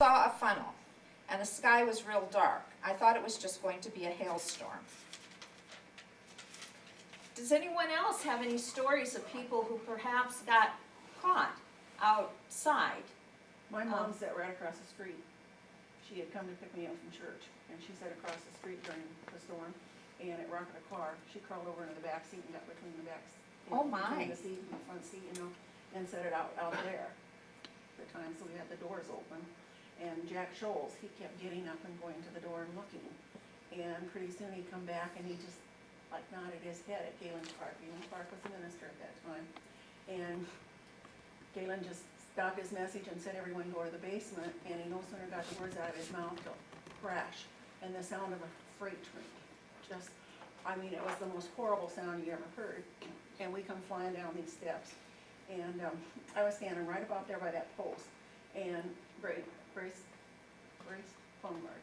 saw a funnel, and the sky was real dark. I thought it was just going to be a hailstorm. Does anyone else have any stories of people who perhaps got caught outside? My mom sat right across the street. She had come to pick me up from church, and she sat across the street during the storm, and it rocked her car. She crawled over into the back seat and got between the back, Oh my. between the seat and the front seat, and set it out there. The time, so we had the doors open, and Jack Scholes, he kept getting up and going to the door and looking, and pretty soon he'd come back and he just like nodded his head at Galen's Park. Galen's Park was the minister at that time, and Galen just stopped his message and said everyone go to the basement, and he no sooner got the words out of his mouth till crash, and the sound of a freight train. Just, I mean, it was the most horrible sound you ever heard, and we come flying down these steps. And I was standing right about there by that post, and Grace Baumgartner,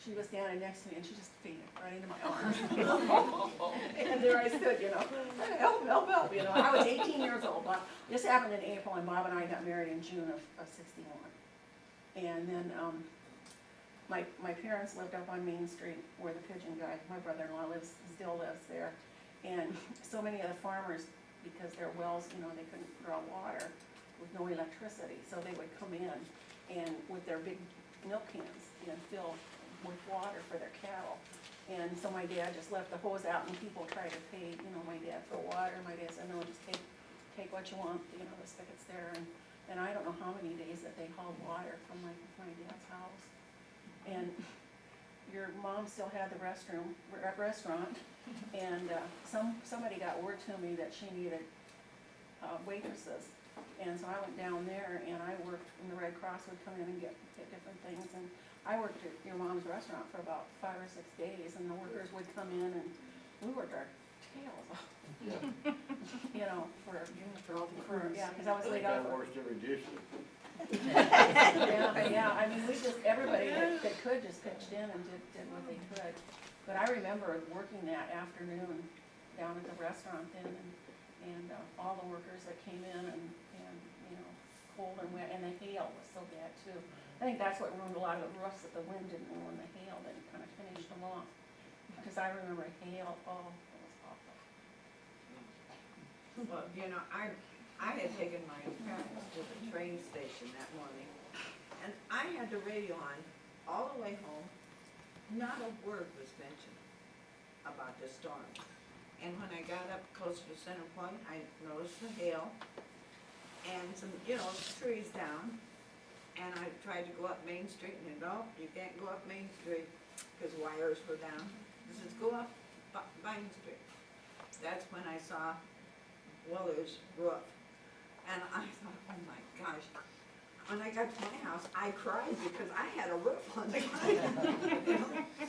she was standing next to me, and she just fainted right into my arms. And there I stood, help, I was 18 years old. This happened in April, and Bob and I got married in June of '61. And then my parents lived up on Main Street where the pigeon guy, my brother-in-law still lives there. And so many of the farmers, because their wells, they couldn't draw water with no electricity, so they would come in and with their big milk cans and fill with water for their cattle. And so my dad just left the hose out, and people tried to pay, my dad for water. My dad said, no, just take what you want, the spigot's there. And I don't know how many days that they hauled water from my dad's house. And your mom still had the restaurant, and somebody got word to me that she needed waitresses. And so I went down there, and I worked, and the Red Cross would come in and get different things. And I worked at your mom's restaurant for about 5 or 6 days, and the workers would come in, and we worked our tails off. Yeah. Because I was laid off. Worse than reducing. Yeah, I mean, everybody that could just pitched in and did what they could. But I remember working that afternoon down at the restaurant then, and all the workers that came in, and cold and wet, and the hail was so bad too. I think that's what ruined a lot of the roofs, that the wind didn't ruin the hail, that kind of finished them off. Because I remember hail, oh, it was awful. Well, I had taken my parents to the train station that morning, and I had the radio on all the way home. Not a word was mentioned about the storm. And when I got up close to Center Point, I noticed the hail and some, trees down. And I tried to go up Main Street, and no, you can't go up Main Street because wires were down. This is go up Vine Street. That's when I saw Willard's roof. And I thought, oh my gosh. When I got to my house, I cried because I had a roof on the house.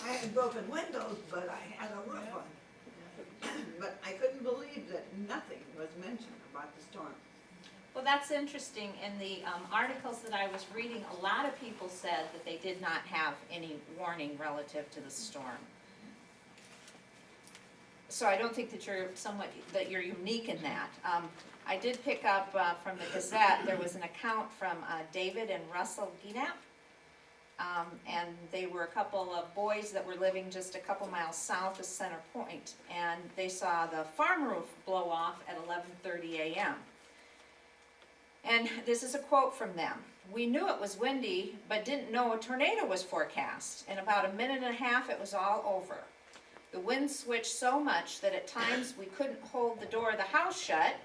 I had broken windows, but I had a roof on. But I couldn't believe that nothing was mentioned about the storm. Well, that's interesting. In the articles that I was reading, a lot of people said that they did not have any warning relative to the storm. So I don't think that you're unique in that. I did pick up from the Gazette, there was an account from David and Russell Gienap, and they were a couple of boys that were living just a couple miles south of Center Point, and they saw the farm roof blow off at 11:30 a.m. And this is a quote from them. "We knew it was windy, but didn't know a tornado was forecast. In about a minute and a half, it was all over. The wind switched so much that at times we couldn't hold the door of the house shut,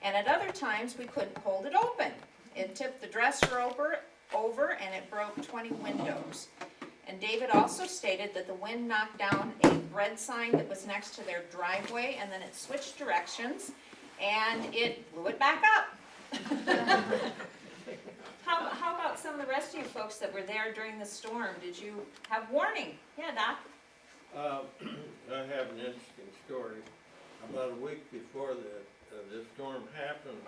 and at other times we couldn't hold it open. It tipped the dresser over and it broke 20 windows." And David also stated that the wind knocked down a red sign that was next to their driveway, and then it switched directions and it blew it back up. How about some of the rest of you folks that were there during the storm? Did you have warning? Yeah, Doc? I have an interesting story. About a week before this storm happened,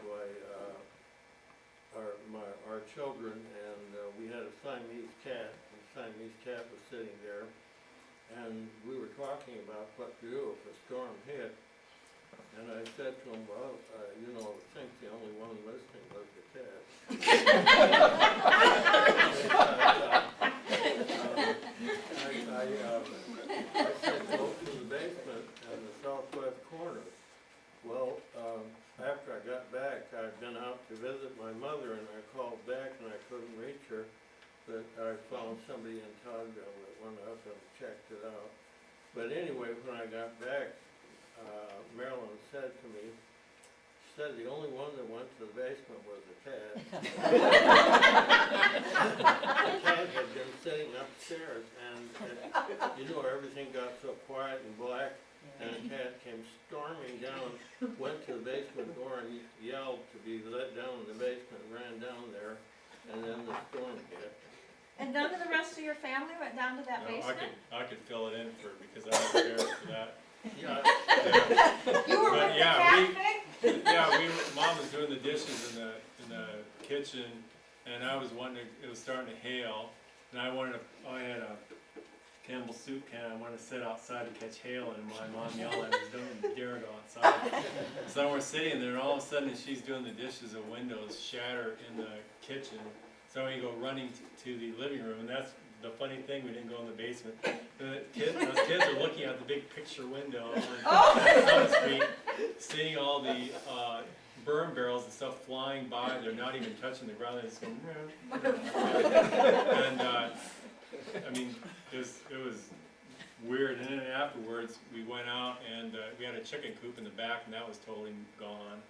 our children, and we had a Siamese cat. The Siamese cat was sitting there, and we were talking about what to do if a storm hit. And I said to him, well, I think the only one listening was the cat. visit my mother, and I called back and I couldn't reach her, but I found somebody in Toddville that went up and checked it out. But anyway, when I got back, Marilyn said to me, she said the only one that went to the basement was the cat. The cat had been sitting upstairs, and you know, everything got so quiet and black, and the cat came storming down, went to the basement door and yelled to be let down in the basement, ran down there, and then the storm hit. And none of the rest of your family went down to that No, basement? I could fill it in because I was there for that. Yeah, Yeah. You were But with the yeah, cat we- thing? Yeah, Mom was doing the dishes in the kitchen, and I was wondering, it was starting to hail, and I had a Campbell's soup can, I wanted to sit outside to catch hail, and my mom yelled at me, don't dare go outside. So we're sitting there, and all of a sudden, as she's doing the dishes, the windows shatter in the kitchen. So we go running to the living room, and that's the funny thing, we didn't go in the basement. Those kids are looking out the big picture window on Summit Street, seeing all the burn barrels and stuff flying by. They're not even touching the ground, they're just going, and I mean, it was weird. And then afterwards, we went out and we had a chicken coop in the back, and that was totally gone.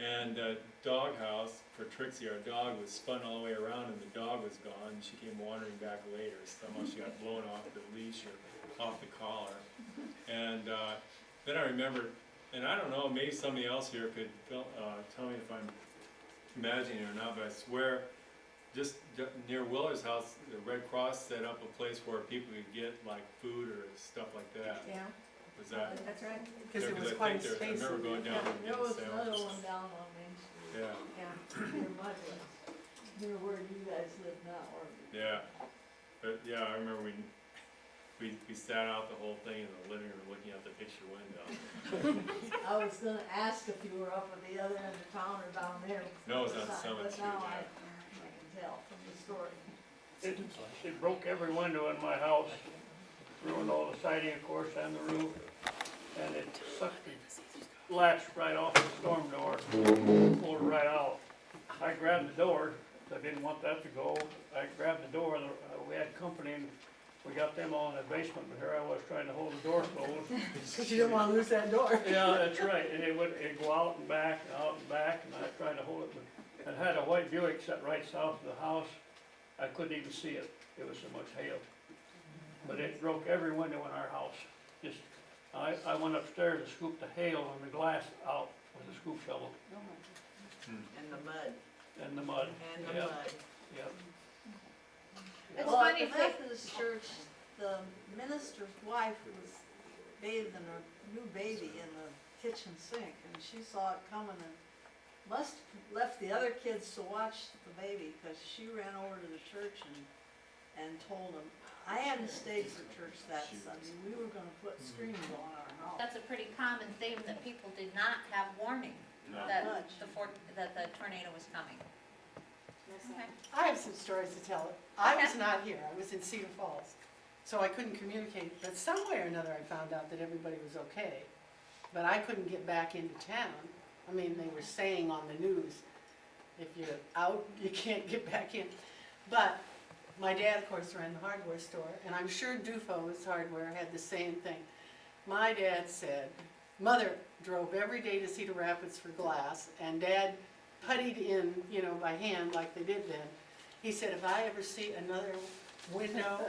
And dog house for Trixie, our dog, was spun all the way around, and the dog was gone. She came wandering back later. Somehow she got blown off the leash or off the collar. And then I remembered, and I don't know, maybe somebody else here could tell me if I'm imagining it or not, but I swear, just near Willer's house, the Red Cross set up a place where people could get like food or stuff like that. Yeah, Was that? that's right. Because it Yeah, was I quite a think space. I remember going down there and There getting was another sandwiches. one down on Main Street, Yeah, Yeah. near my place, near where you guys live now, or. yeah. But yeah, I remember we sat out the whole thing in the living room looking out the picture window. I was gonna ask if you were up at the other end of town or down there. No, it was on But Summit Street, now yeah. I can tell from the story. It broke every window in my house, ruined all the siding, of course, and the roof, and it sucked the latch right off the storm door, pulled it right out. I grabbed the door, I didn't want that to go, I grabbed the door, and we had company, and we got them all in the basement, but here I was trying to hold the door closed. Because you didn't want to lose that door. Yeah, that's right, and it'd go out and back, and I tried to hold it, but it had a white Buick set right south of the house. I couldn't even see it, it was so much hail. But it broke every window in our house. Just, I went upstairs to scoop the hail and the glass out with a scoop shovel And the mud, and the mud. and the Yep, mud. yep. It's Well, funny at if the they, Methodist church, the minister's wife was bathing her new baby in the kitchen sink, and she saw it coming and must have left the other kids to watch the baby, because she ran over to the church and told them, I hadn't stayed for church that Sunday, we were gonna put screens on our house. that's a pretty common theme, that people did not have warning No. that Much. that the tornado was coming. Okay. I have some stories to tell. I was not here, I was in Cedar Falls, so I couldn't communicate, but some way or another I found out that everybody was okay. But I couldn't get back into town. I mean, they were saying on the news, if you're out, you can't get back in. But my dad, of course, ran the hardware store, and I'm sure Dufo's Hardware had the same thing. My dad said, Mother drove every day to Cedar Rapids for glass, and Dad puttied in, by hand like they did then. He said, if I ever see another window,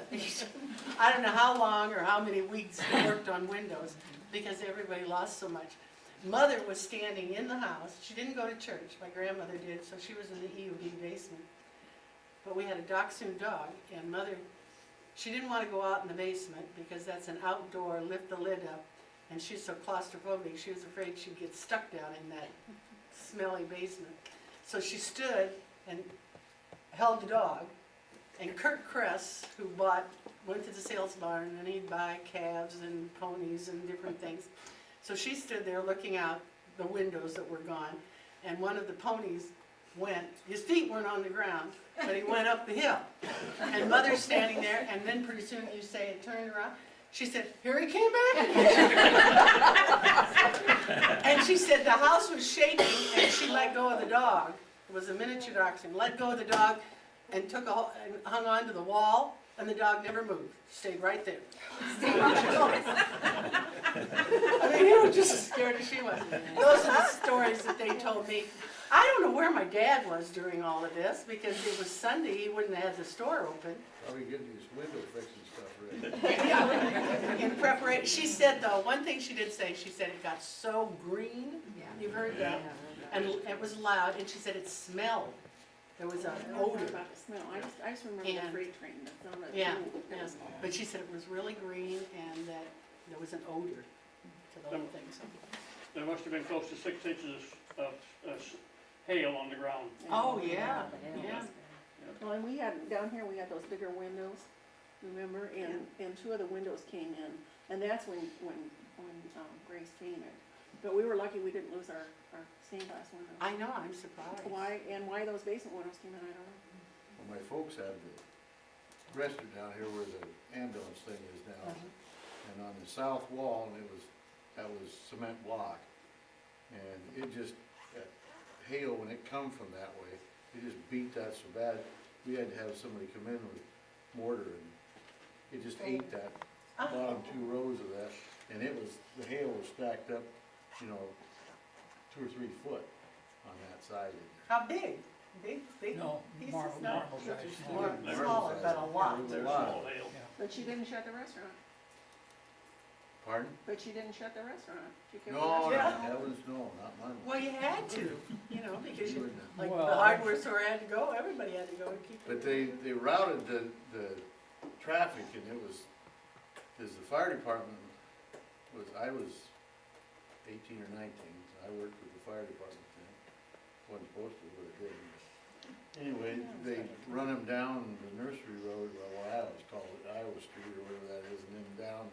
I don't know how long or how many weeks he worked on windows, because everybody lost so much. Mother was standing in the house. She didn't go to church. My grandmother did, so she was in the EOD basement. But we had a dachshund dog, and Mother, she didn't want to go out in the basement because that's an outdoor, lift the lid up, and she's so claustrophobic, she was afraid she'd get stuck down in that smelly basement. So she stood and held the dog, and Kurt Kress, who went to the sales barn, and he'd buy calves and ponies and different things. So she stood there looking out the windows that were gone, and one of the ponies his feet weren't on the ground, but he went up the hill. And Mother's standing there, and then pretty soon you say it turned around. She said, here he came back. And she said the house was shaking, and she let go of the dog. was a miniature dachshund, let go of the dog and and hung on to the wall, and the dog never moved, stayed right there. I mean, he was just as scared as she was. Those are the stories that they told me. I don't know where my dad was during all of this, because it was Sunday, he wouldn't have had the store open. Probably getting his window fixing stuff ready. In preparation, she said though, one thing she did say, she said it got so green, you heard that? And it was loud, and she said it smelled. There was an I don't know odor. about the smell, I just remember the And- freight train, that smell of Yeah, food. yes, but she said it was really green and that there was an odor to the whole thing, so. There must have been close to 6 inches of hail on the ground. Oh, yeah, yeah. Well, and we had, down here, we had those bigger windows, remember, and two of the windows came in, and that's when Grace fainted. But we were lucky we didn't lose our stained glass windows. I know, I'm surprised. Why those basement windows came in, I don't know. Well, my folks had the restaurant down here where the ambulance thing is now. And on the south wall, and that was cement block. And it just, that hail, when it come from that way, it just beat that so bad. We had to have somebody come in with mortar, and it just ate that bottom 2 rows of that. And the hail was stacked up, 2 or 3 foot on that side. How big? Big No, pieces? marble, No. marble size. More Marble smaller, size. but a lot. It was a There's lot. small hail. But she didn't shut the restaurant, Pardon? but she didn't shut the restaurant. She kept the No, restaurant Yeah. heavens, no, not mine. Well, you had to, because You you, wouldn't have. like Well, the hardware store had to go, everybody had to go and keep it. But they routed the traffic, and it was, because the fire department I was 18 or 19, I worked with the fire department then. Wasn't supposed to, but I did. Anyway, they run them down the nursery road, well, I always call it Iowa Street or whatever that is, and then down,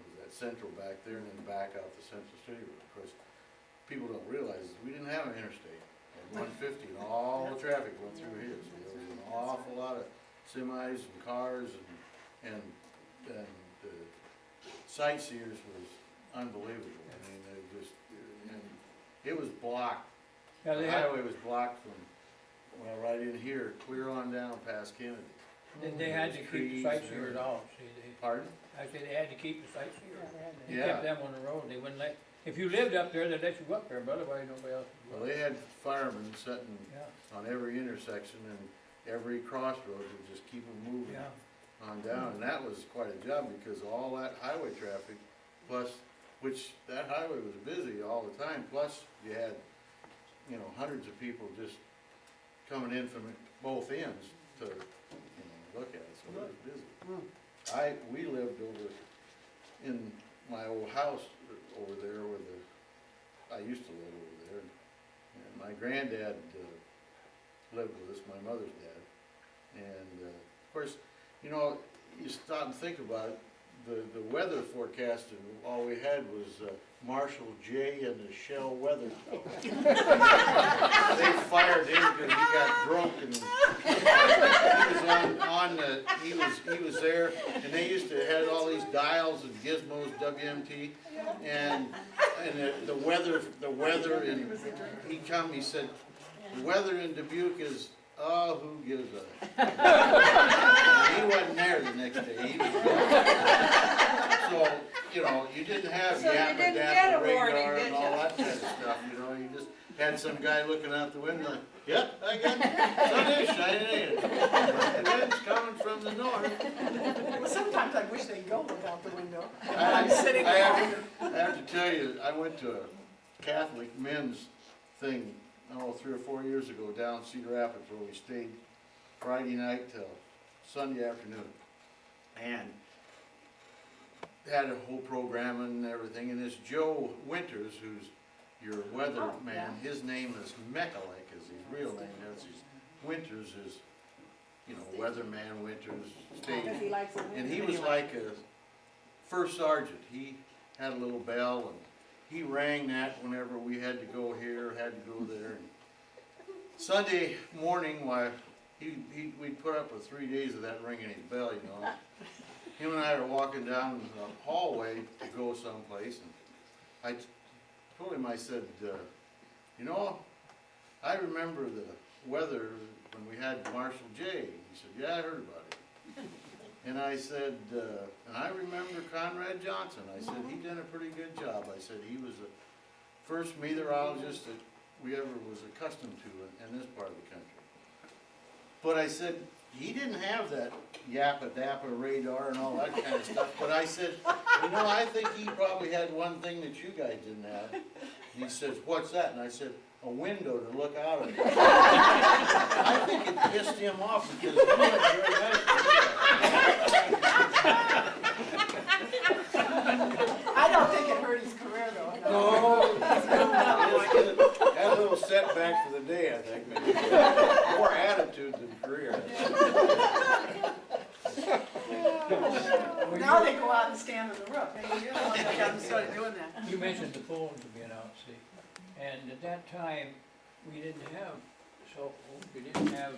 what was that, Central back there, and then back out the Central City Road. Of course, people don't realize, we didn't have an interstate. At 150, and all the traffic went through here, so there was an awful lot of semis and cars, and the sightseers was unbelievable. I mean, and it was blocked. Yeah, The they had, highway was blocked from, right in here, clear on down past Kennedy. they had to keep the Trees and sightseers everything. off, see, Pardon? I said they had to keep the sightseers. They Yeah. kept them on the road, they wouldn't let, if you lived up there, they'd let you go up there, but otherwise nobody else would Well, go. they had firemen sitting Yeah, on every intersection and every crossroad to just keep them moving yeah. on down, and that was quite a job, because all that highway traffic, plus, which, that highway was busy all the time, plus you had, hundreds of people just coming in from both ends to, look at it, so it was busy. We lived over in my old house over there where I used to live over there, and my granddad, lived with us, my mother's dad, and, of course, you stop and think about it, the weather forecast, and all we had was, Marshall J. and the Shell Weather Tower. They fired him because he got drunk, and he was there, and they used to have all these dials and gizmos, WMT, and the weather, and he said, the weather in Dubuque is, oh, who gives a. And he wasn't there the next day, he was gone. So, you didn't have So you Yappa didn't get a Dappa warning, radar did and all ya? that kind of stuff, you just had some guy looking out the window, like, yep, I got it, sun is shining in. The wind's coming from the north. Well, sometimes I wish they'd go look out the window. I- I'm sitting I there. have to tell you, I went to a Catholic men's thing, 3 or 4 years ago down Cedar Rapids, where we stayed Friday night till Sunday afternoon. And had a whole program and everything, and this Joe Winters, who's your weather man, his name is Mechalek, is his real name, that's his, Winters is, weatherman Winters, state. Because he likes it. And he was like a first sergeant. He had a little bell, and he rang that whenever we had to go here, had to go there. And Sunday morning, we'd put up with 3 days of that ringing his bell, Him and I were walking down the hallway to go someplace, and I told him, I said, I remember the weather when we had Marshall J. He said, yeah, I heard about it. And I said, and I remember Conrad Johnson. I said, he done a pretty good job. I said, he was the first meteorologist that we ever was accustomed to in this part of the country. But I said, he didn't have that yappa dappa radar and all that kind of stuff. But I said, you know, I think he probably had one thing that you guys didn't have. And he says, what's that? And I said, a window to look out of. I think it pissed him off because he wasn't very nice to me. I don't think it hurt his career though. No, had a little setback for the day, I think, maybe. More attitude than career. Now they go out and stand on the roof. Hey, you're the one that got them started doing that. You mentioned the phones being out, see, and at that time, we didn't have cell phones, we didn't have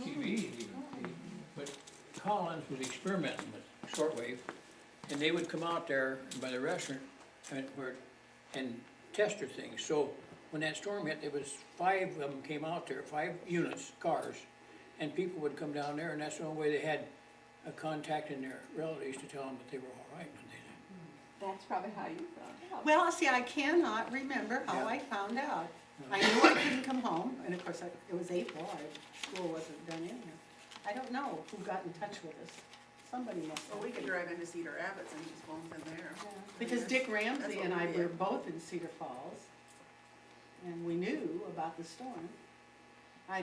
TVs even, but Collins was experimenting with shortwave, and they would come out there by the restaurant and test their things. So when that storm hit, there was 5 of them came out there, 5 units, cars, and people would come down there, and that's the only way they had a contact in their relatives to tell them that they were all right when they did. That's probably how you found out. Well, see, I cannot remember how I found out. I knew I couldn't come home, and of course, it was April, school wasn't done in here. I don't know who got in touch with us. Somebody must have. Well, we could drive into Cedar Rapids and just phone them there. Because Dick That's Ramsey what and we I did. were both in Cedar Falls, and we knew about the storm. I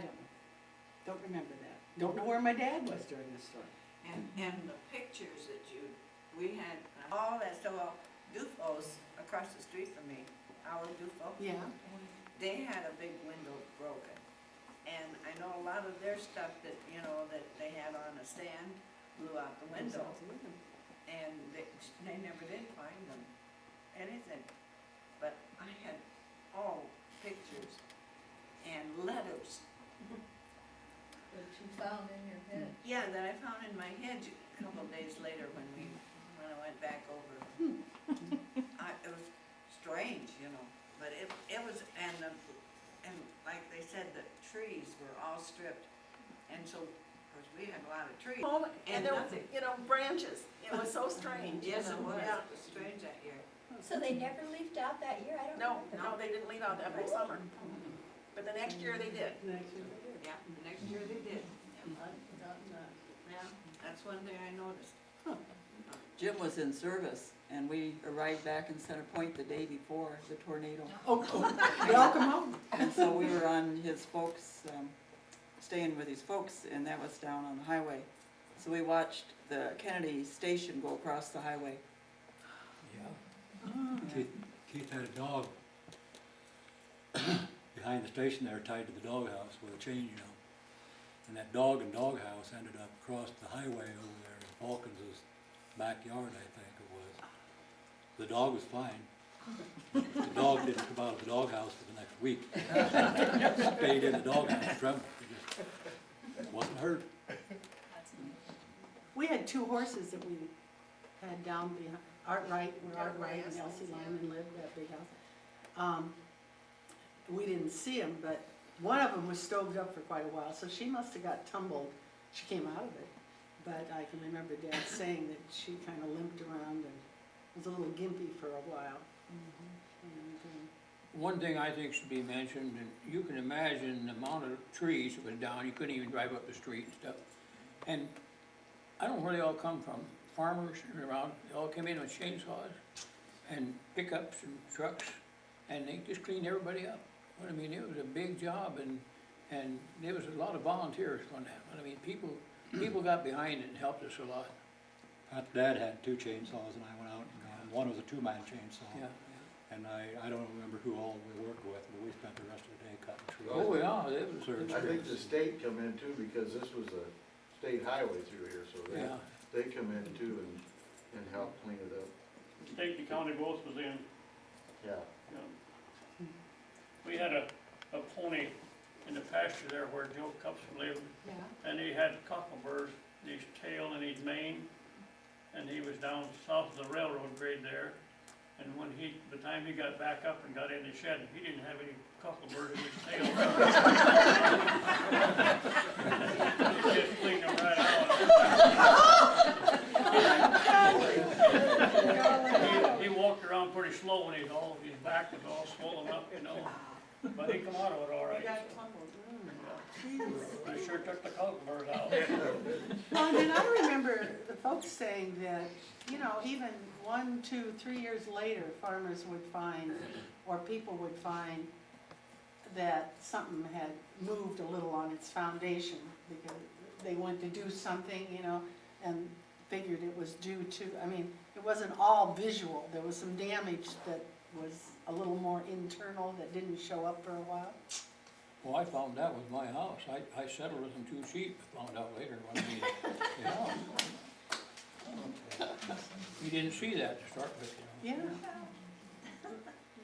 don't remember that. Don't know where my dad was during the storm. And the pictures that we had, all that, so Dufo's across the street from me, our Dufo. Yeah. They had a big window broken. And I know a lot of their stuff that, you know, that they had on a stand blew out the window. And they never did find them, anything. But I had all pictures and letters. That you found in your head. Yeah, that I found in my head a couple of days later when I went back over. It was strange, you know, but it was, and like they said, the trees were all stripped. And so, of course, we had a lot of trees. And there was, nothing. you know, branches. It was so strange. Yes, it you know, was. yeah. It was strange that year. So they never leafed out that year? I don't No, remember. no, they didn't leave out that whole summer. But the next year they did. Yeah, next year they did. I'd forgotten that. Yeah, that's one thing I noticed. Jim was in service, and we arrived back in Center Point the day before the tornado. Oh, welcome home. And so we were on his folks, staying with his folks, and that was down on the highway. So we watched the Kennedy station go across the highway. Yeah. Keith had a dog behind the station there tied to the doghouse with a chain, you know. And that dog and doghouse ended up across the highway over there in Falkins' backyard, I think it was. The dog was fine. The dog didn't come out of the doghouse for the next week. Stayed in the doghouse, trembling. It just wasn't hurt. We had 2 horses that we had down behind, Art Wright, where Art Wright and Elsie Lyman lived, that big house. We didn't see them, but one of them was stoved up for quite a while, so she must have got tumbled. She came out of it, but I can remember Dad saying that she kind of limped around and was a little gimpy for a while. And, One thing I think should be mentioned, and you can imagine the amount of trees that was down, you couldn't even drive up the street and stuff. And I don't know where they all come from, farmers around, they all came in with chainsaws and pickups and trucks, and they just cleaned everybody up. But I mean, it was a big job, and there was a lot of volunteers on that. But I mean, people got behind it and helped us a lot. Pat's dad had 2 chainsaws and I went out and got 'em. One was a 2-man chainsaw. Yeah. And I don't remember who all we worked with, but we spent the rest of the day cutting trees. Oh, yeah, it was. Surge. I think the state come in too, because this was a state highway through here, so Yeah. they come in too and help clean it up. State and county both was in. Yeah. We had a pony in the pasture there where Joe Cups lived, yeah. and he had cockleburs in his tail and his mane, and he was down south of the railroad grade there. And when he the time he got back up and got in the shed, he didn't have any cockleburs in his tail. He just cleaned them right out. He walked around pretty slow and his back was all swollen up, you know, but he come out of it all right. I sure took the cockleburs out. Well, and then I remember the folks saying that, you know, even 1, 2, 3 years later, farmers would find, or people would find that something had moved a little on its foundation because they went to do something, you know, and figured it was due to, I mean, it wasn't all visual. There was some damage that was a little more internal that didn't show up for a while. Well, I found that with my house. I settled with them 2 sheep, I found out later when you didn't see that to start with, you know. Yeah.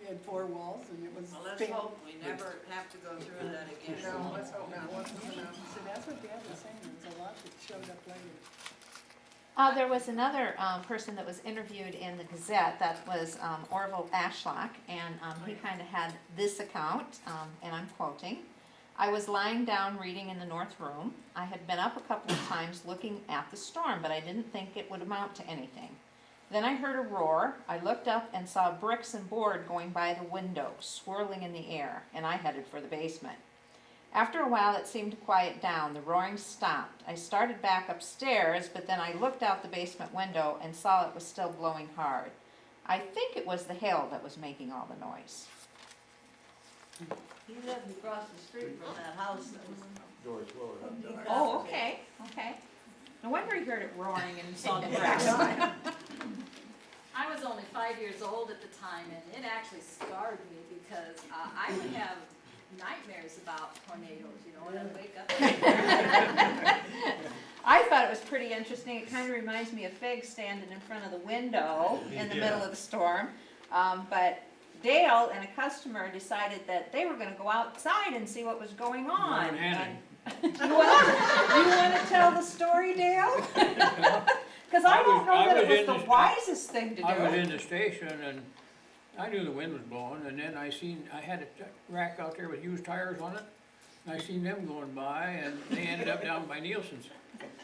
We had 4 walls and it was. Well, let's hope we never have to go through that again. No, let's hope not. So that's what Dad was saying, there's a lot that showed up later. There was another person that was interviewed in the Gazette, that was Orville Ashlock, and he kind of had this account, and I'm quoting, "I was lying down reading in the north room. I had been up a couple of times looking at the storm, but I didn't think it would amount to anything. Then I heard a roar. I looked up and saw bricks and board going by the window, swirling in the air, and I headed for the basement. After a while it seemed to quiet down. The roaring stopped. I started back upstairs, but then I looked out the basement window and saw it was still blowing hard. I think it was the hail that was making all the noise." He lived across the street from that house that was. Doors lower. Oh, okay, okay. No wonder he heard it roaring and saw the bricks. I was only 5 years old at the time, and it actually scarred me because I would have nightmares about tornadoes, you know, and I'd wake up. I thought it was pretty interesting. It kind of reminds me of Fig standing in front of the window in the middle of the storm. But Dale and a customer decided that they were going to go outside and see what was going on. And you want to tell the story, Dale? Because I don't know that it was the wisest thing to do. I was in the station and I knew the wind was blowing, and then I had a rack out there with used tires on it. And I seen them going by, and they ended up down by Nielsen's.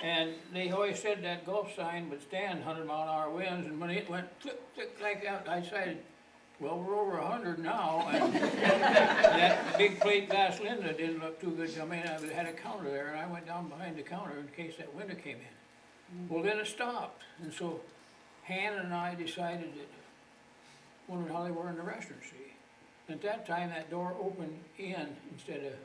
And they always said that Gulf sign would stand 100-mile-an-hour winds, and when it went click, click like that, I decided, well, we're over 100 now, and that big plate glass Linda didn't look too good. I mean, I had a counter there, and I went down behind the counter in case that window came in. Well, then it stopped, and so Hannah and I decided that, wondered how they were in the restaurant, see. At that time, that door opened in instead of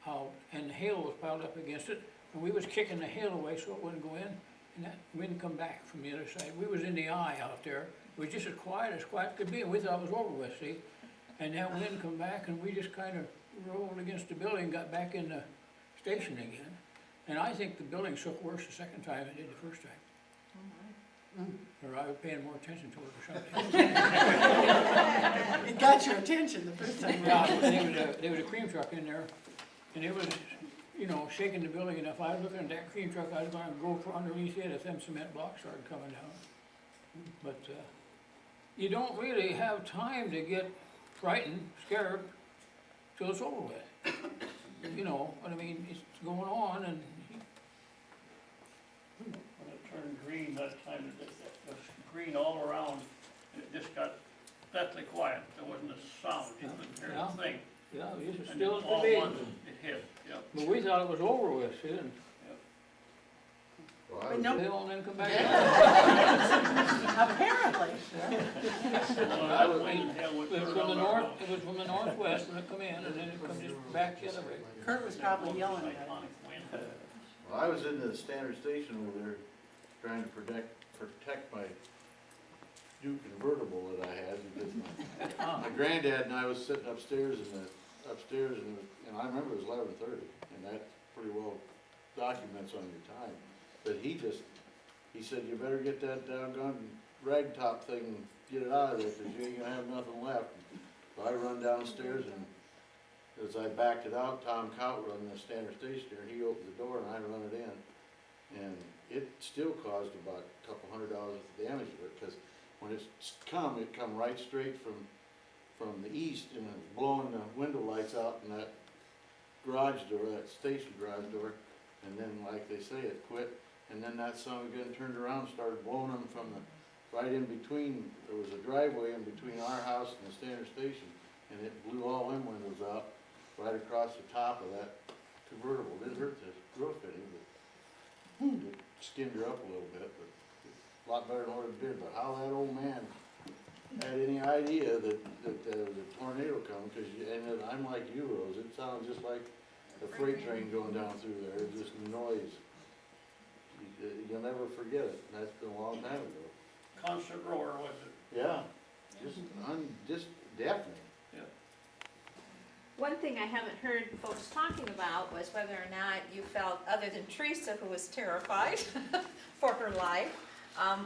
out, and the hail was piled up against it, and we was kicking the hail away so it wouldn't go in, and that wind come back from the other side. We was in the eye out there. It was just as quiet could be, and we thought it was over with, see. And that wind come back, and we just kind of rolled against the building, got back in the station again. And I think the building shook worse the second time than it did the first time. Or I was paying more attention to it or something. It got your attention the first time. Yeah, there was a cream truck in there, and it was, you know, shaking the building enough. I was looking at that cream truck, I was gonna go for underneath it if them cement blocks started coming down. But, you don't really have time to get frightened, scared, till it's over with. You know, but I mean, it's going on, and When it turned green that time, it was green all around, and it just got deathly quiet. There wasn't a sound, you couldn't hear a thing. yeah, it was And still all to be. at once it hit, yeah. But we thought it was over with, see, and Well, But no, they'll then come back. apparently. I was- It was from the north, it was from the northwest when it come in, and then it come just back the other way. Kurt was probably yelling at it. Well, I was in the standard station over there trying to protect my Duke convertible that I had because my granddad and I was sitting upstairs and I remember it was 11:30, and that pretty well documents on your time. But he said, you better get that doggone rag top thing and get it out of there because you ain't gonna have nothing left. So I run downstairs, and as I backed it out, Tom Cout run the standard station there, and he opened the door and I run it in. And it still caused about a couple $100 of damage to it, because when it's come, it come right straight from the east, and it's blowing the window lights out in that garage door, that station garage door, and then, like they say, it quit, and then that son of a gun turned around and started blowing them from the, right in between, there was a driveway in between our house and the standard station, and it blew all them windows out, right across the top of that convertible. Didn't hurt the roof any, but it skinned her up a little bit, but a lot better than what it did. But how that old man had any idea that there was a tornado coming, cause I'm like you, Rose, it sounds just like a freight train going down through there, it's just noise. You'll never forget it, and that's been a long time ago. Constant roar, was it? Yeah, just deafening. One thing I haven't heard folks talking about was whether or not you felt, other than Teresa, who was terrified for her life,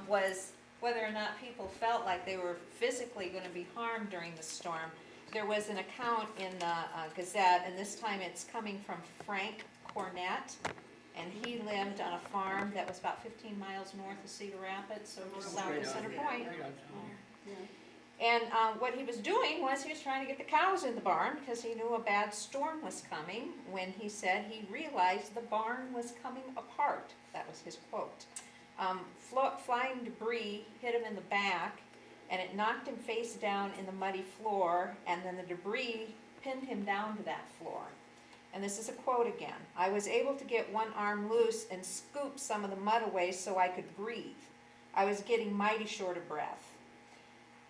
was whether or not people felt like they were physically gonna be harmed during the storm. There was an account in the Gazette, and this time it's coming from Frank Cornett, and he lived on a farm that was about 15 miles north of Cedar Rapids, so just south of Center Point. And what he was doing was he was trying to get the cows in the barn because he knew a bad storm was coming, when he said he realized the barn was coming apart. That was his quote. Flying debris hit him in the back, and it knocked him face down in the muddy floor, and then the debris pinned him down to that floor. And this is a quote again. "I was able to get one arm loose and scoop some of the mud away so I could breathe. I was getting mighty short of breath."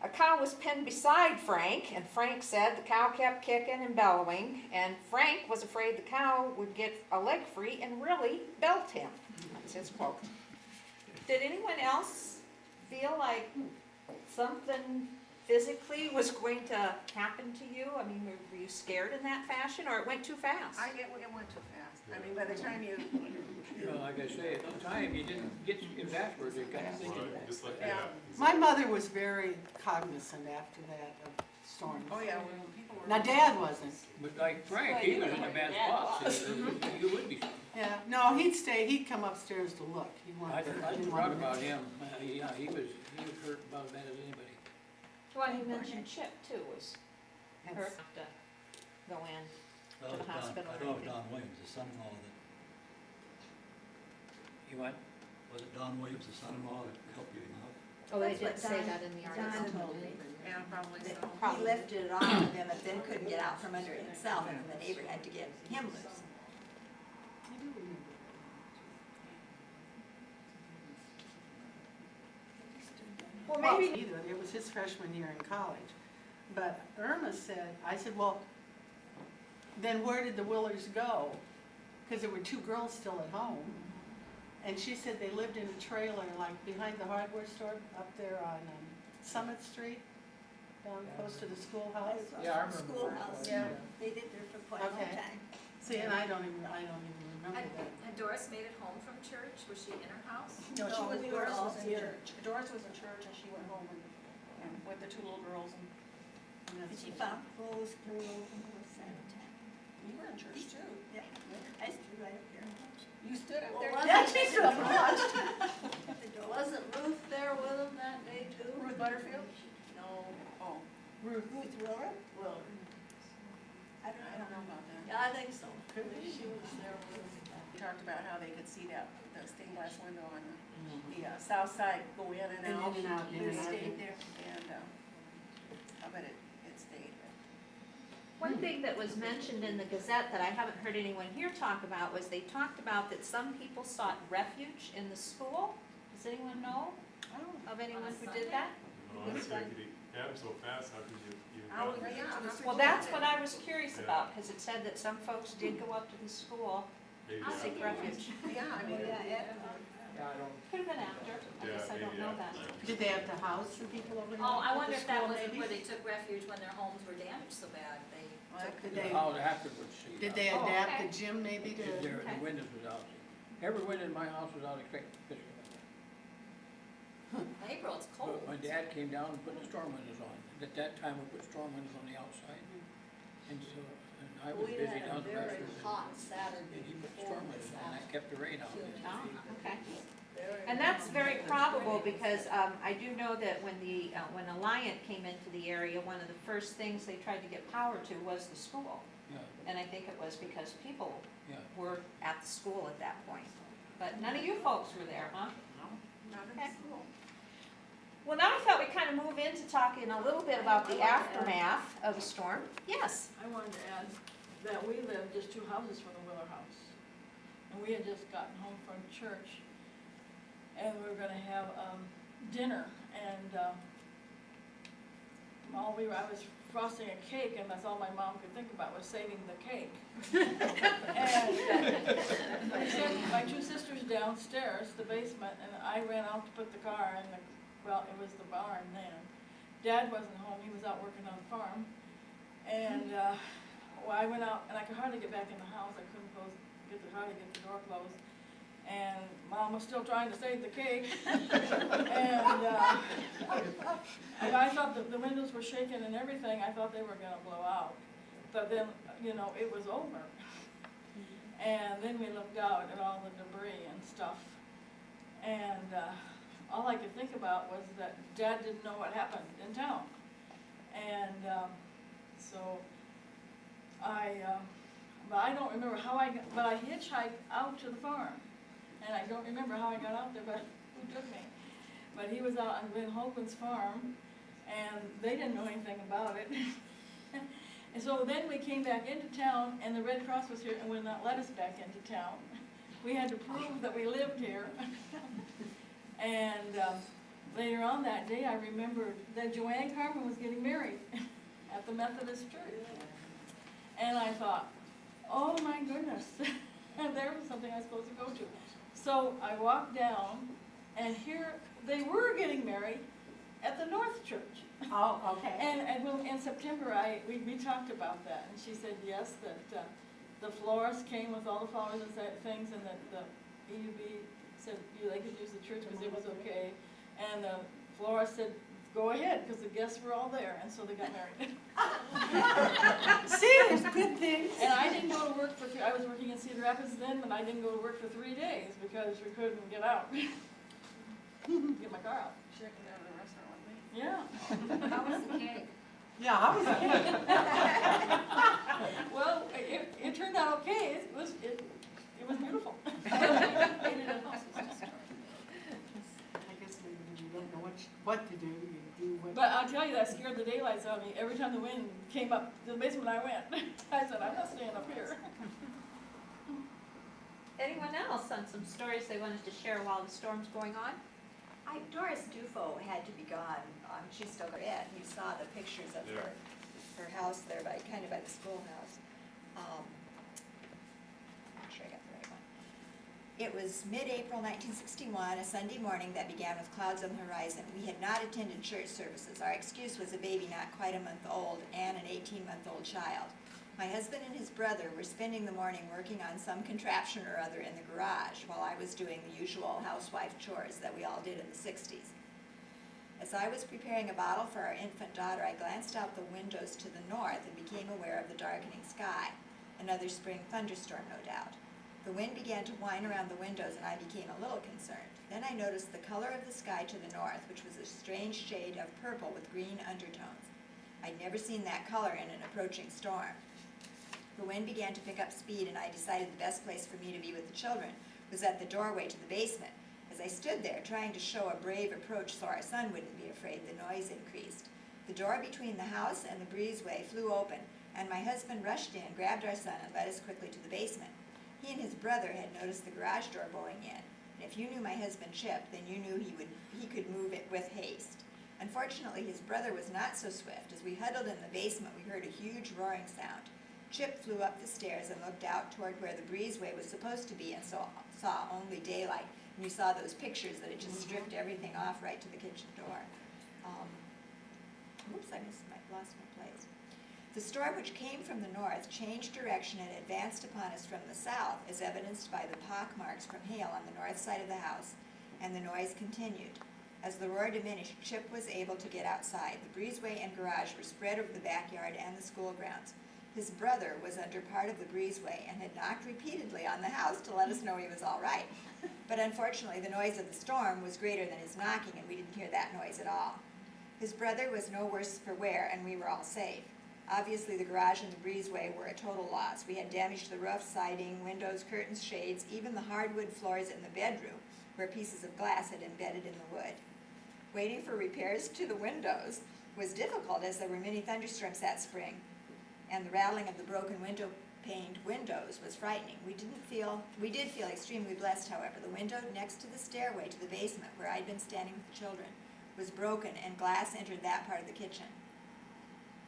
A cow was pinned beside Frank, and Frank said the cow kept kicking and bellowing, and Frank was afraid the cow would get a leg free and really belt him. That's his quote. Did anyone else feel like something physically was going to happen to you? I mean, were you scared in that fashion, or it went too fast? It went too fast. I mean, by the time you, Like I say, at the time, you didn't get, it was afterwards, you kind of thinking. Right, just like, Yeah. My mother was very cognizant after that of storm. oh yeah, when people were. Now, Dad wasn't. But like Frank, he was in a bad spot, so you would be. Yeah, no, he'd come upstairs to look. He I wanted. forgot about him, yeah, he was hurt about as bad as anybody. Well, you mentioned Chip too, was hurt That's- to go in. That To the was Don, hospital I or thought it was anything. Don Williams, the son-in-law that, You went? was it Don Williams, the son-in-law that helped get him out? Oh, they That's what did say Don- that in the Don article. told me. Yeah, probably so. He lifted it off of him and then couldn't get out from under it himself, and the neighbor had to get him loose. Well, Well, maybe, either, it was his freshman year in college. But Irma said, I said, well, then where did the Willers go? Because there were two girls still at home. And she said they lived in a trailer, like behind the hardware store up there on Summit Street, down close to the schoolhouse. Yeah, I remember. Schoolhouse, Yeah. they did there for quite a long Okay. time. See, and I don't even remember that. Had Doris made it home from church? Was she in her house? No, she No, was, we were Doris all was in here. church. Doris was in church and she went home and with the two little girls and And she found clothes, grew and was sad. you were in church too. Yeah, I stood right up here. You stood up Well, there. wasn't- Yeah, she stood up and watched. The door. Wasn't Ruth there with him that day too? Ruth Butterfield? No, Oh, Ruth Willer? well, I don't know about that. yeah, I think so. She was there with him. We talked about how they could see that, the stained glass window on the south side go in and out. In and out, in It and out. stayed there and, I bet it stayed. one thing that was mentioned in the Gazette that I haven't heard anyone here talk about was they talked about that some people sought refuge in the school. Does anyone know of anyone who did that? oh, that's right, it happened so fast, how could you even? Oh, know? yeah. Well, that's what I was curious about, because it said that some folks did go up to the school Maybe to seek after. refuge. Yeah, I mean, Could have been after, I Yeah, guess I don't maybe know after. that. Did they have to house some people over there? Oh, I at the wonder if that school, was maybe? where they took refuge when their homes were damaged so bad. They took Did they, Out afterwards, see. did they Oh, adapt okay. the gym maybe to? The windows was out. Every window in my house was out except this one. April, it's cold. But my dad came down and put the storm windows on. At that time, we put storm windows on the outside. And so, and I was We busy had a down the very rest of the hot And Saturday he put before storm windows on, and this that kept the rain out. Oh, okay. Very And that's very probable because I do know that when Alliant came into the area, one of the first things they tried to get power to was the school. Yeah, And I think it was because people yeah. were at the school at that point. But none of you folks were there, huh? Not in Okay. school. Well, now I thought we'd kind of move into talking a little bit about the aftermath of the storm. Yes? I wanted to add that we lived just 2 houses from the Wheeler house. And we had just gotten home from church, and we were gonna have, dinner, and, I was frosting a cake, and that's all my mom could think about was saving the cake. And I sent my 2 sisters downstairs, the basement, and I ran out to put the car in the, well, it was the barn then. Dad wasn't home, he was out working on the farm. And, well, I went out, and I could hardly get back in the house, I couldn't hardly get the door closed. And Mom was still trying to save the cake. And I thought that the windows were shaking and everything, I thought they were gonna blow out. But then, you know, it was over. And then we looked out at all the debris and stuff. And all I could think about was that Dad didn't know what happened in town. And so but I don't remember how but I hitchhiked out to the farm. And I don't remember how I got out there, but who took me? But he was out on Glenn Holman's farm, and they didn't know anything about it. And so then we came back into town, and the Red Cross was here and would not let us back into town. We had to prove that we lived here. And later on that day, I remembered that Joanne Carmen was getting married at the Methodist church. And I thought, oh my goodness, there was something I was supposed to go to. So I walked down, and here they were getting married at the North Church. Oh, okay. And in September, we talked about that, and she said yes, that the florist came with all the flowers and things, and that the EUB said they could use the church because it was okay. And the florist said, go ahead, because the guests were all there, and so they got married. See, there's good things. And I didn't go to work I was working in Cedar Rapids then, but I didn't go to work for 3 days because we couldn't get out. Get my car out. She can go to the restaurant with me. Yeah. How was the cake? Yeah, how was it? Well, it turned out okay. It was beautiful. I guess maybe when you don't know what to do, you do what. But I'll tell you, that scared the daylights out of me. Every time the wind came up to the basement I went. I said, I'm not staying up here. Anyone else on some stories they wanted to share while the storm's going on? Doris Dufo had to be gone, she's still there. You saw the pictures of Yeah. her house there kind of by the schoolhouse. Make sure I got the right one. It was mid-April 1961, a Sunday morning that began with clouds on the horizon. We had not attended church services. Our excuse was a baby not quite a month old and an 18-month-old child. My husband and his brother were spending the morning working on some contraption or other in the garage while I was doing the usual housewife chores that we all did in the 60s. As I was preparing a bottle for our infant daughter, I glanced out the windows to the north and became aware of the darkening sky. Another spring thunderstorm, no doubt. The wind began to whine around the windows and I became a little concerned. Then I noticed the color of the sky to the north, which was a strange shade of purple with green undertones. I'd never seen that color in an approaching storm. The wind began to pick up speed, and I decided the best place for me to be with the children was at the doorway to the basement. As I stood there, trying to show a brave approach so our son wouldn't be afraid, the noise increased. The door between the house and the breezeway flew open, and my husband rushed in, grabbed our son, and led us quickly to the basement. He and his brother had noticed the garage door going in, and if you knew my husband Chip, then you knew he could move it with haste. Unfortunately, his brother was not so swift. As we huddled in the basement, we heard a huge roaring sound. Chip flew up the stairs and looked out toward where the breezeway was supposed to be and saw only daylight. And you saw those pictures that it just stripped everything off right to the kitchen door. Oops, lost my place. The storm, which came from the north, changed direction and advanced upon us from the south, as evidenced by the pock marks from hail on the north side of the house, and the noise continued. As the roar diminished, Chip was able to get outside. The breezeway and garage were spread over the backyard and the school grounds. His brother was under part of the breezeway and had knocked repeatedly on the house to let us know he was all right. But unfortunately, the noise of the storm was greater than his knocking, and we didn't hear that noise at all. His brother was no worse for wear, and we were all safe. Obviously, the garage and the breezeway were a total loss. We had damage to the roof, siding, windows, curtains, shades, even the hardwood floors in the bedroom, where pieces of glass had embedded in the wood. Waiting for repairs to the windows was difficult, as there were many thunderstorms that spring, and the rattling of the broken window-paned windows was frightening. We did feel extremely blessed, however. The window next to the stairway to the basement, where I'd been standing with the children, was broken, and glass entered that part of the kitchen.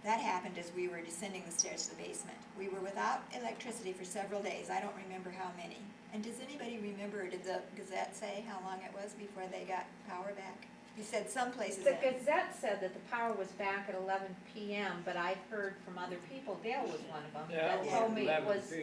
That happened as we were descending the stairs to the basement. We were without electricity for several days. I don't remember how many. And does anybody remember, did the Gazette say how long it was before they got power back? He said some places. The Gazette said that the power was back at 11 p.m., but I've heard from other people, Dale was one of them, Yeah, that told me it was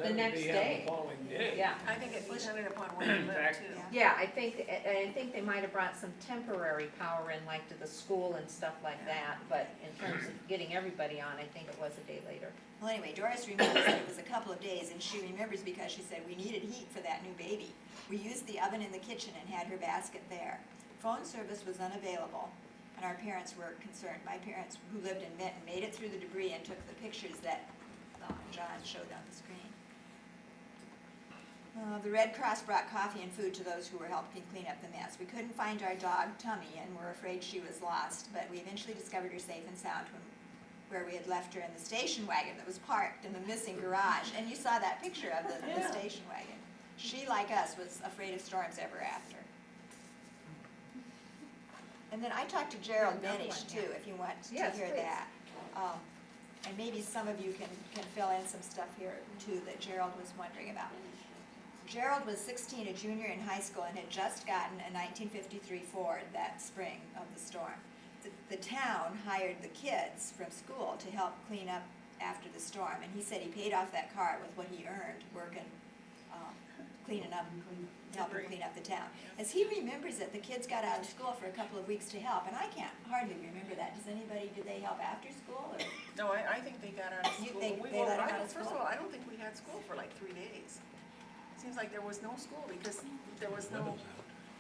the next day. The following day. Yeah. I think it depended upon where you live Fact- too. Yeah, I think they might have brought some temporary power in, like to the school and stuff like that, but in terms of getting everybody on, I think it was a day later. Well, anyway, Doris remembers that it was a couple of days, and she remembers because she said, we needed heat for that new baby. We used the oven in the kitchen and had her basket there. Phone service was unavailable, and our parents were concerned. My parents, who lived in Minton, made it through the debris and took the pictures that John showed on the screen. The Red Cross brought coffee and food to those who were helping clean up the mess. We couldn't find our dog, Tummy, and were afraid she was lost, but we eventually discovered her safe and sound where we had left her in the station wagon that was parked in the missing garage. And you saw that picture of the station wagon. She, like us, was afraid of storms ever after. And then I talked to Gerald Benish, too, if you want to Yes, hear please. that. And maybe some of you can fill in some stuff here, too, that Gerald was wondering about. Gerald was 16, a junior in high school, and had just gotten a 1953 Ford that spring of the storm. The town hired the kids from school to help clean up after the storm, and he said he paid off that car with what he earned working, cleaning up, helping clean up the town. As he remembers it, the kids got out of school for a couple of weeks to help, and I can't hardly remember that. Does anybody, did they help after school, or? No, I think they got out of You school. think We- they well, let 'em I out don't- of First of school? all, I don't think we had school for like 3 days. Seems like there was no school because there was no, all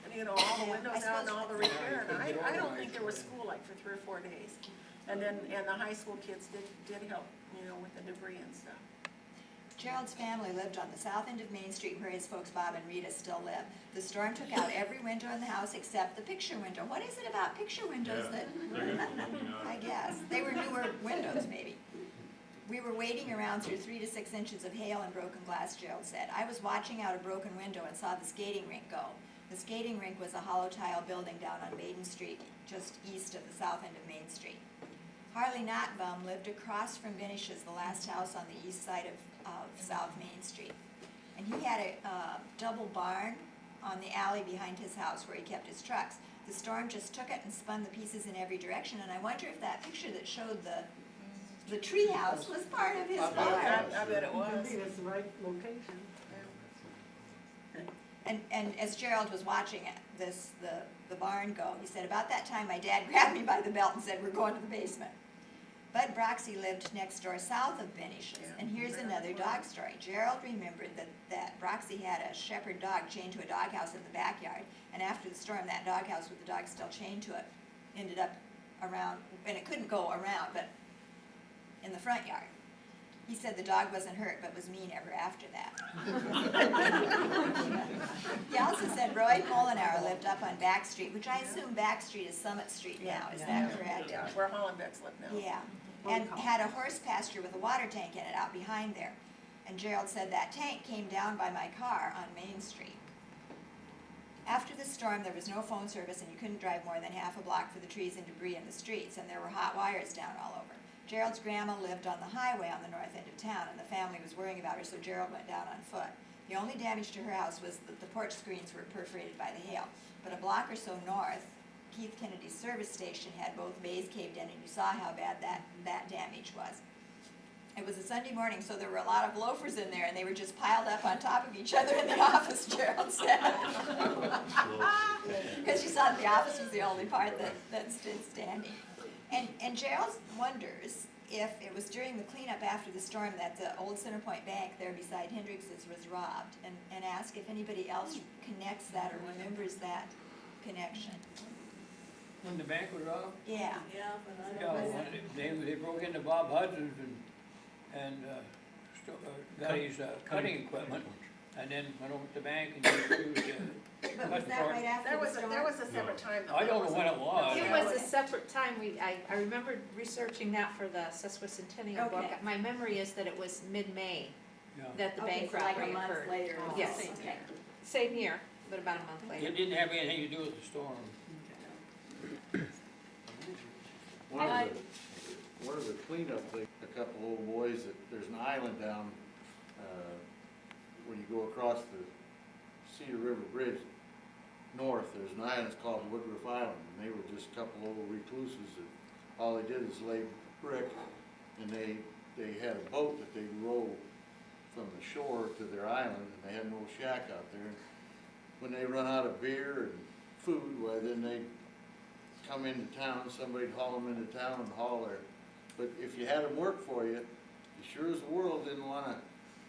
the Yeah, windows I out and suppose- all the repair. And I don't think there was school like for 3 or 4 days. And then, and the high school kids did help, with the debris and stuff. Gerald's family lived on the south end of Main Street where his folks Bob and Rita still live. The storm took out every window in the house except the picture window. What is it about picture windows that, I guess, they were newer windows maybe. We were wading around through 3 to 6 inches of hail and broken glass, Gerald said. I was watching out a broken window and saw the skating rink go. The skating rink was a hollow tile building down on Maiden Street, just east of the south end of Main Street. Harley Notbaum lived across from Benish's, the last house on the east side of South Main Street. And he had a double barn on the alley behind his house where he kept his trucks. The storm just took it and spun the pieces in every direction, and I wonder if that picture that showed the tree house was part of his barn. I bet it was. Maybe it's the right location. And as Gerald was watching the barn go, he said, about that time my dad grabbed me by the belt and said, we're going to the basement. Bud Broxy lived next door south of Benish's, and here's another dog story. Gerald remembered that Broxy had a shepherd dog chained to a doghouse in the backyard, and after the storm, that doghouse with the dog still chained to it ended up around, and it couldn't go around, but in the front yard. He said the dog wasn't hurt, but was mean ever after that. He also said Roy Molinauer lived up on Back Street, which I assume Back Street is Summit Street now, is that correct? Yeah, where Hollenbeck's live now. Yeah, and had a horse pasture with a water tank in it out behind there. And Gerald said that tank came down by my car on Main Street. After the storm, there was no phone service and you couldn't drive more than half a block for the trees and debris in the streets, and there were hot wires down all over. Gerald's grandma lived on the highway on the north end of town, and the family was worrying about her, so Gerald went down on foot. The only damage to her house was that the porch screens were perforated by the hail. But a block or so north, Keith Kennedy's service station had both bays caved in, and you saw how bad that damage was. It was a Sunday morning, so there were a lot of loafers in there, and they were just piled up on top of each other in the office, Gerald said. Because you saw that the office was the only part that stood standing. And Gerald wonders if it was during the cleanup after the storm that the old Centerpoint Bank there beside Hendricks's was robbed, and ask if anybody else connects that or remembers that connection. When the bank was robbed, Yeah. Yeah, but I yeah, don't know. when they broke into Bob Hudson's and got his cutting equipment, and then went over to the bank and used But was that right after There the was storm? a separate time. though. I That don't know wasn't- when it was. It was a separate time, I remember researching that for the Sesquicentennial book. Okay. My memory is that it was mid-May Yeah. that the Okay, bank so like a robbery month occurred. later. Yes. Okay. Same year, but about a month later. It didn't have anything to do with the storm. One of the cleanup things, a couple old boys, there's an island down, when you go across the Cedar River Bridge north, there's an island, it's called Woodruff Island, and they were just a couple old recluses that all they did is lay brick, and they had a boat that they'd row from the shore to their island, and they had an old shack out there. And when they run out of beer and food, why then they'd come into town, somebody'd haul them into town and haul their, but if you had them work for you, you sure as the world didn't wanna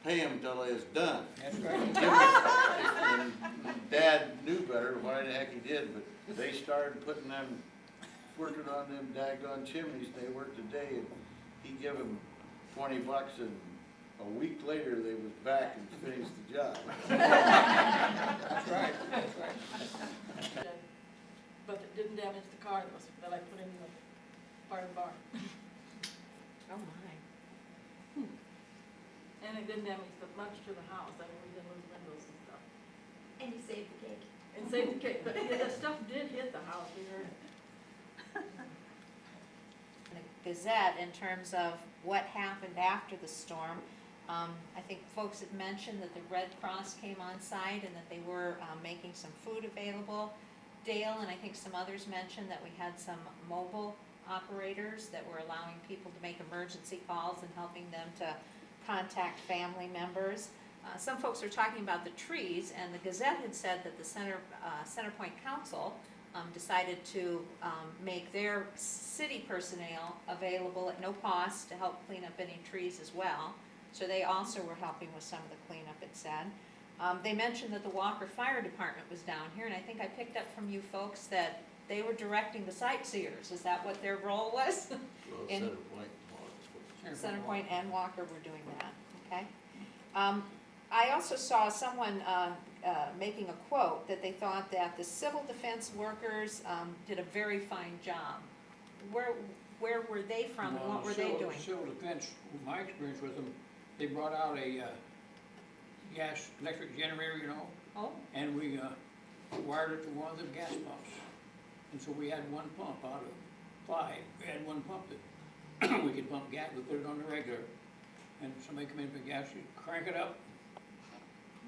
pay them till they was done. That's right. And Dad knew better, why the heck he did, but they started putting them, working on them daggone chimneys, they worked a day, and he give them $20, and a week later, they was back and finished the job. That's right, that's right. But it didn't damage the car that I put in the part of the barn. Oh, my. And it didn't damage much to the house, I mean, we didn't lose windows and stuff. And you saved the cake. And saved the cake, but yeah, the stuff did hit the house, we heard it. The Gazette, in terms of what happened after the storm, I think folks had mentioned that the Red Cross came on site and that they were making some food available. Dale and I think some others mentioned that we had some mobile operators that were allowing people to make emergency calls and helping them to contact family members. Some folks are talking about the trees, and the Gazette had said that the Centerpoint Council decided to make their city personnel available at no cost to help clean up any trees as well. So they also were helping with some of the cleanup, it said. They mentioned that the Walker Fire Department was down here, and I think I picked up from you folks that they were directing the sightseers. Is that what their role was? Well, In- Centerpoint and Walker were doing that, okay? I also saw someone making a quote that they thought that the civil defense workers did a very fine job. Where were they from and what were they doing? Civil defense, my experience with them, they brought out a gas, electric generator, you know, Oh, and we wired it to one of the gas pumps. And so we had one pump out of 5. We had one pump that we could pump gas, we put it on the regular. And somebody come in for gas, you crank it up,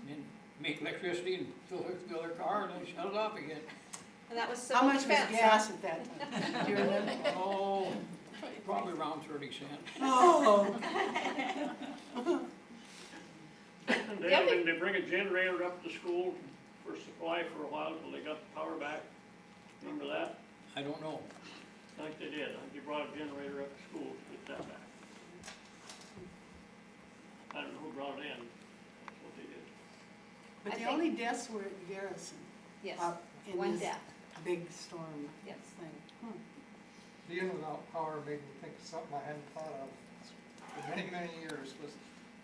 and then make electricity and fill their car, and then shut it off again. and that was How civil much was defense, huh? gas at that time? Do you remember? Oh, probably around 30 cents. Oh. They bring a generator up to school for supply for a while till they got the power back. Remember that? I don't know. I think they did. I think they brought a generator up to school to get that back. I don't know who brought it in. That's what they did. But I the think- only deaths were at Garrison, Yes, up in one this death, big storm yes. thing. Being without power made me think of something I hadn't thought of for many, many years, was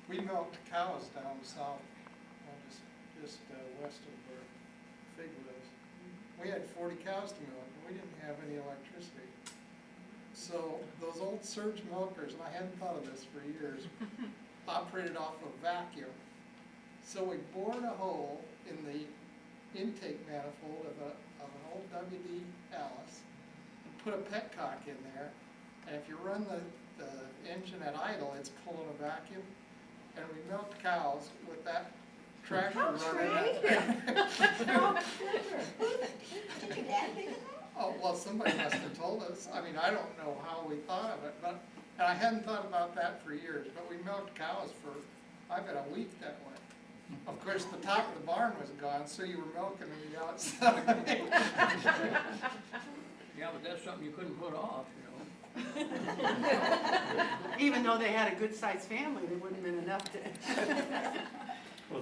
we milked cows down south, just west of where Fig lives. We had 40 cows to milk, and we didn't have any electricity. So those old surge milkers, and I hadn't thought of this for years, operated off a vacuum. So we bored a hole in the intake manifold of an old WD Alice, put a petcock in there, and if you run the engine at idle, it's pulling a vacuum, and we milked cows with that tractor running. Did your dad think of that? Oh, well, somebody must have told us. I mean, I don't know how we thought of it, but, and I hadn't thought about that for years, but we milked cows for, I bet, a week that way. Of course, the top of the barn was gone, so you were milking the outside. Yeah, but that's something you couldn't put off, you know. though they had a good-sized family, there wouldn't have been enough to. Well,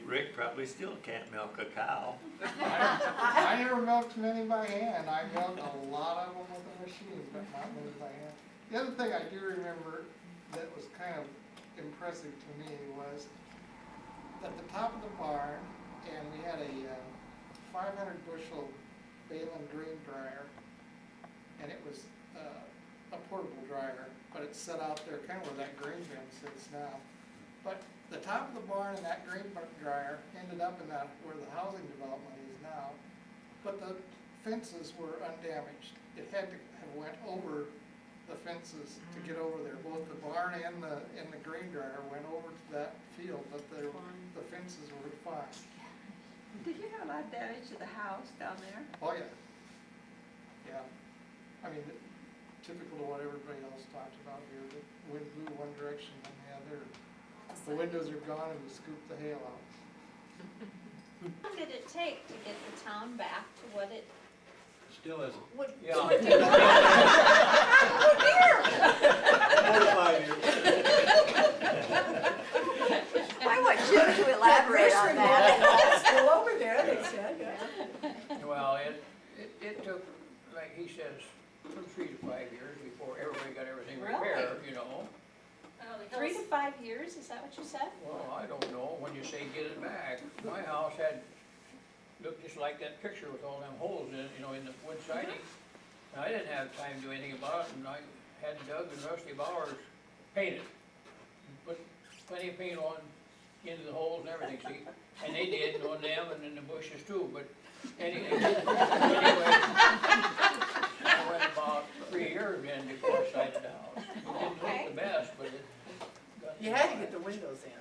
Rick probably still can't milk a cow. I never milked many by hand. I milked a lot of them with a machine, but not many by hand. The other thing I do remember that was kind of impressive to me was at the top of the barn, and we had a 500 bushel Balin grain dryer, and it was a portable dryer, but it's set out there kind of where that grain bin sits now. But the top of the barn and that grain dryer ended up in that where the housing development is now, but the fences were undamaged. It had to have went over the fences to get over there. Both the barn and the grain dryer went over to that field, but the fences were fine. Did you have a lot of damage to the house down there? Oh, yeah. Yeah. I mean, typical of what everybody else talked about here. The wind blew one direction and the other. The windows are gone and we scooped the hail out. How long did it take to get the town back to what it Still isn't. would? Yeah. would do? Oh dear! 45 years. I want Jim to elaborate on that. Still over there, they said, yeah. Well, it took, like he says, from 3 to 5 years before everybody got everything Really? repaired, you know. Oh, the 3 hills- to 5 years, is that what you said? Well, I don't know, when you say get it back, my house looked just like that picture with all them holes in it, you know, in the wood siding. And I didn't have time to do anything about it, and I had Doug and Rusty Bowers paint it. Put plenty of paint on into the holes and everything, see? And they did on them and in the bushes too, but anyway, I went about 3 years in before I sided out. It didn't look the best, but it got. You had to get the windows in.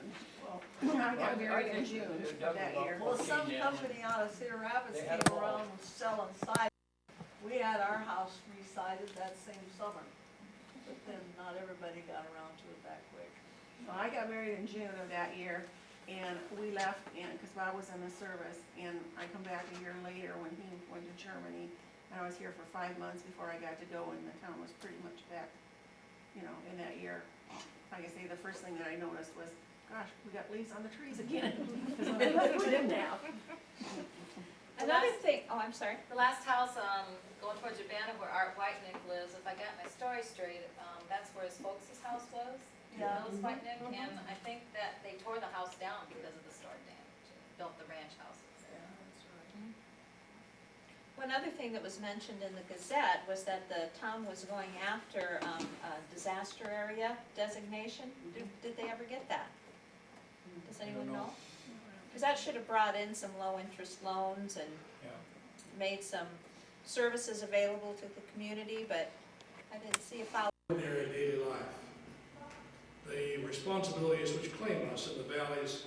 I got married in June of that year. Well, some company out of Cedar Rapids They had came them all. around selling siding. We had our house re-sided that same summer, but then not everybody got around to it that quick. So I got married in June of that year, and we left, because Bob was in the service, and I come back a year later when he went to Germany, and I was here for 5 months before I got to go, and the town was pretty much back, you know, in that year. Like I say, the first thing that I noticed was, gosh, we got leaves on the trees again, because when I left, we didn't have. Another thing, oh, I'm sorry. The last house, going towards Urbana where Art Whitenick lives, if I got my story straight, that's where his folks' house was. Yeah. Mills Whitenick, and I think that they tore the house down because of the storm damage, and built the ranch houses there. Yeah, that's right. One other thing that was mentioned in the Gazette was that the town was going after a disaster area designation. Did they ever get that? Does anyone know? Because that should have brought in some low-interest loans and Yeah. made some services available to the community, but I didn't see a follow. Ordinary daily life. The responsibilities which claim us in the valleys